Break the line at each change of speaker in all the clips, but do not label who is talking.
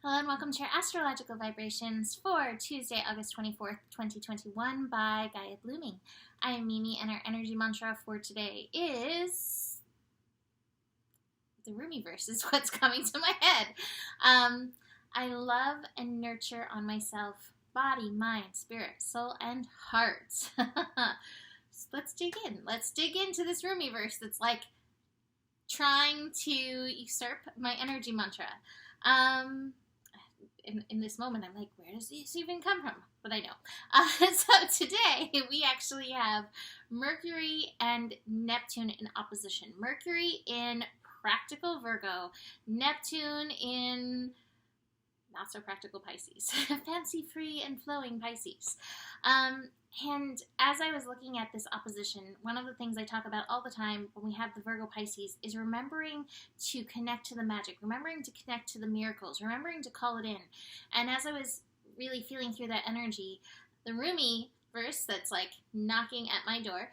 Hello and welcome to your astrological vibrations for Tuesday, August 24th, 2021 by Gaia Blooming. I am Mimi and our energy mantra for today is the Rumi verse is what's coming to my head. I love and nurture on myself, body, mind, spirit, soul, and heart. So let's dig in. Let's dig into this Rumi verse that's like trying to usurp my energy mantra. In this moment, I'm like, where does this even come from? But I know. So today, we actually have Mercury and Neptune in opposition. Mercury in practical Virgo, Neptune in not so practical Pisces. Fancy free and flowing Pisces. And as I was looking at this opposition, one of the things I talk about all the time when we have the Virgo Pisces is remembering to connect to the magic, remembering to connect to the miracles, remembering to call it in. And as I was really feeling through that energy, the Rumi verse that's like knocking at my door,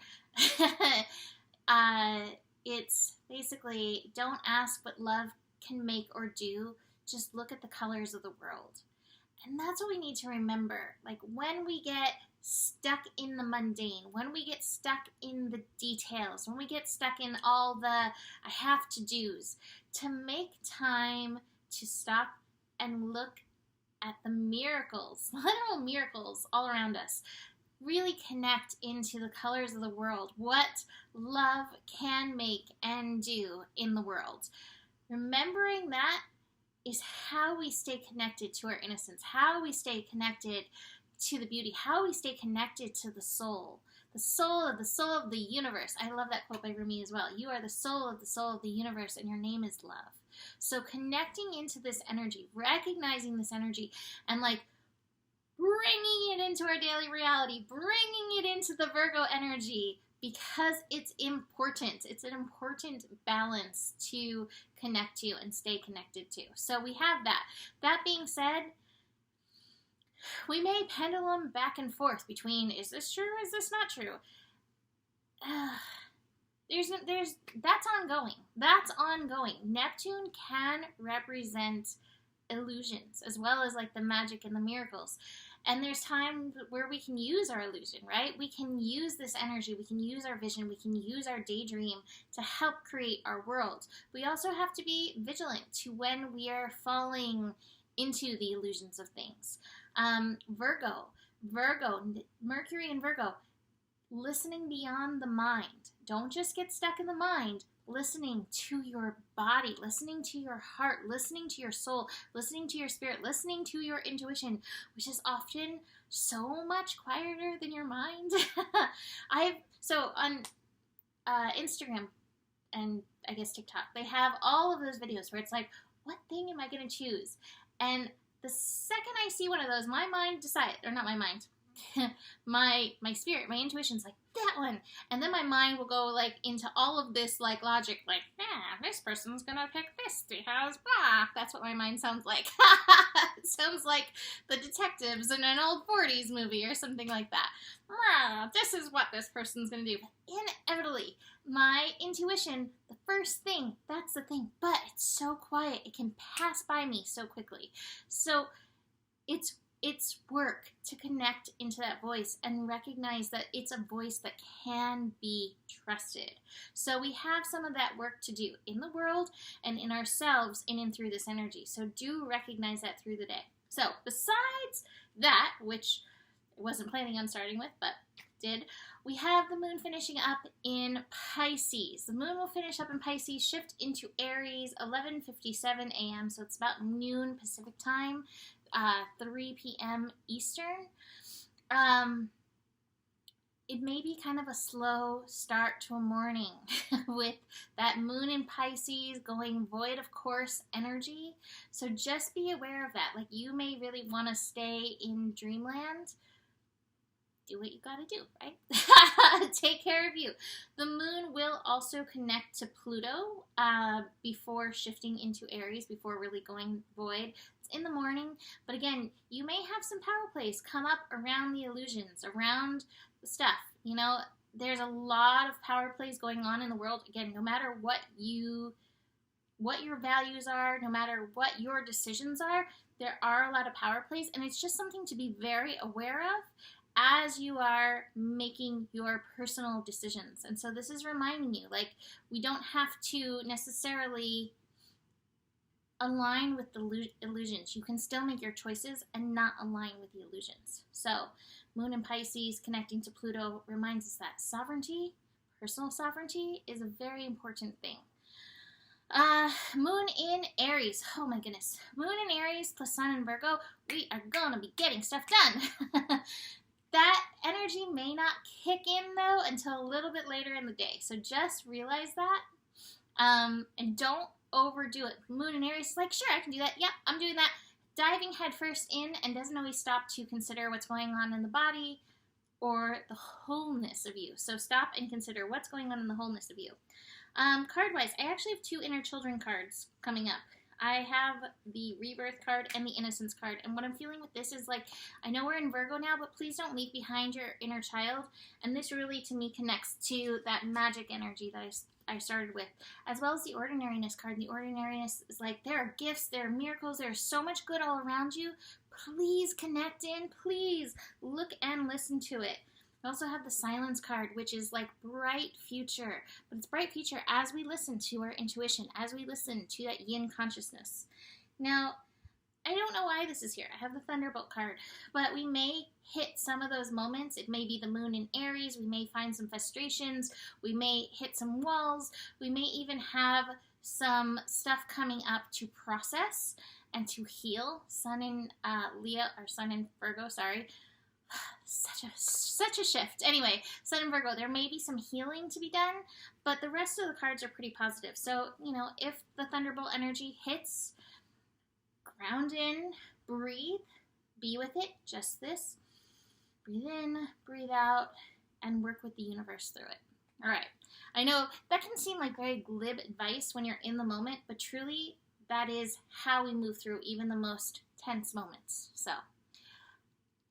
it's basically, don't ask what love can make or do, just look at the colors of the world. And that's what we need to remember. Like when we get stuck in the mundane, when we get stuck in the details, when we get stuck in all the I have to do's, to make time to stop and look at the miracles, literal miracles all around us. Really connect into the colors of the world, what love can make and do in the world. Remembering that is how we stay connected to our innocence, how we stay connected to the beauty, how we stay connected to the soul of the universe. I love that quote by Rumi as well. You are the soul of the universe, and your name is love. So connecting into this energy, recognizing this energy, and like bringing it into our daily reality, bringing it into the Virgo energy, because it's important. It's an important balance to connect to and stay connected to. So we have that. That being said, we may pendulum back and forth between, is this true, is this not true? That's ongoing. That's ongoing. Neptune can represent illusions as well as like the magic and the miracles. And there's times where we can use our illusion, right? We can use this energy, we can use our vision, we can use our daydream to help create our world. We also have to be vigilant to when we are falling into the illusions of things. Virgo, Mercury and Virgo, listening beyond the mind. Don't just get stuck in the mind. Listening to your body, listening to your heart, listening to your soul, listening to your spirit, listening to your intuition, which is often so much quieter than your mind. So on Instagram and I guess TikTok, they have all of those videos where it's like, what thing am I going to choose? And the second I see one of those, my mind decides, or not my mind, my spirit, my intuition's like, that one. And then my mind will go like into all of this like logic, like, this person's gonna pick this because blah. That's what my mind sounds like. It sounds like the detectives in an old 40s movie or something like that. This is what this person's gonna do. Inevitably, my intuition, the first thing, that's the thing. But it's so quiet, it can pass by me so quickly. So it's work to connect into that voice and recognize that it's a voice that can be trusted. So we have some of that work to do in the world and in ourselves in and through this energy. So do recognize that through the day. So besides that, which I wasn't planning on starting with, but did, we have the moon finishing up in Pisces. The moon will finish up in Pisces, shift into Aries, 11:57 a.m., so it's about noon Pacific time. 3 p.m. Eastern. It may be kind of a slow start to a morning with that moon in Pisces going void of course energy. So just be aware of that. Like you may really want to stay in dreamland. Do what you gotta do, right? Take care of you. The moon will also connect to Pluto before shifting into Aries, before really going void. It's in the morning, but again, you may have some power plays come up around the illusions, around the stuff. You know, there's a lot of power plays going on in the world. Again, no matter what you what your values are, no matter what your decisions are, there are a lot of power plays, and it's just something to be very aware of as you are making your personal decisions. And so this is reminding you, like, we don't have to necessarily align with the illusions. You can still make your choices and not align with the illusions. So Moon in Pisces connecting to Pluto reminds us that sovereignty, personal sovereignty, is a very important thing. Moon in Aries. Oh my goodness. Moon in Aries plus Sun in Virgo. We are gonna be getting stuff done. That energy may not kick in though until a little bit later in the day. So just realize that. And don't overdo it. Moon in Aries is like, sure, I can do that. Yep, I'm doing that. Diving headfirst in and doesn't always stop to consider what's going on in the body or the wholeness of you. So stop and consider what's going on in the wholeness of you. Card-wise, I actually have 2 inner children cards coming up. I have the Rebirth card and the Innocence card. And what I'm feeling with this is like, I know we're in Virgo now, but please don't leave behind your inner child. And this really, to me, connects to that magic energy that I started with, as well as the Ordinariness card. And the Ordinariness is like, there are gifts, there are miracles, there's so much good all around you. Please connect in. Please look and listen to it. I also have the Silence card, which is like bright future, but it's bright future as we listen to our intuition, as we listen to that yin consciousness. Now, I don't know why this is here. I have the Thunderbolt card, but we may hit some of those moments. It may be the Moon in Aries. We may find some frustrations. We may hit some walls. We may even have some stuff coming up to process and to heal. Sun in Leo, or Sun in Virgo, sorry. Such a shift. Anyway, Sun in Virgo, there may be some healing to be done, but the rest of the cards are pretty positive. So, you know, if the Thunderbolt energy hits, ground in, breathe, be with it, just this. Breathe in, breathe out, and work with the universe through it. All right. I know that can seem like very glib advice when you're in the moment, but truly that is how we move through even the most tense moments. So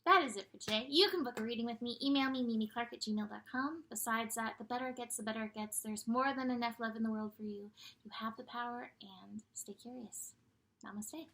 that is it for today. You can book a reading with me. Email me, mimiclark@gmail.com. Besides that, the better it gets, the better it gets. There's more than enough love in the world for you. You have the power, and stay curious. Namaste.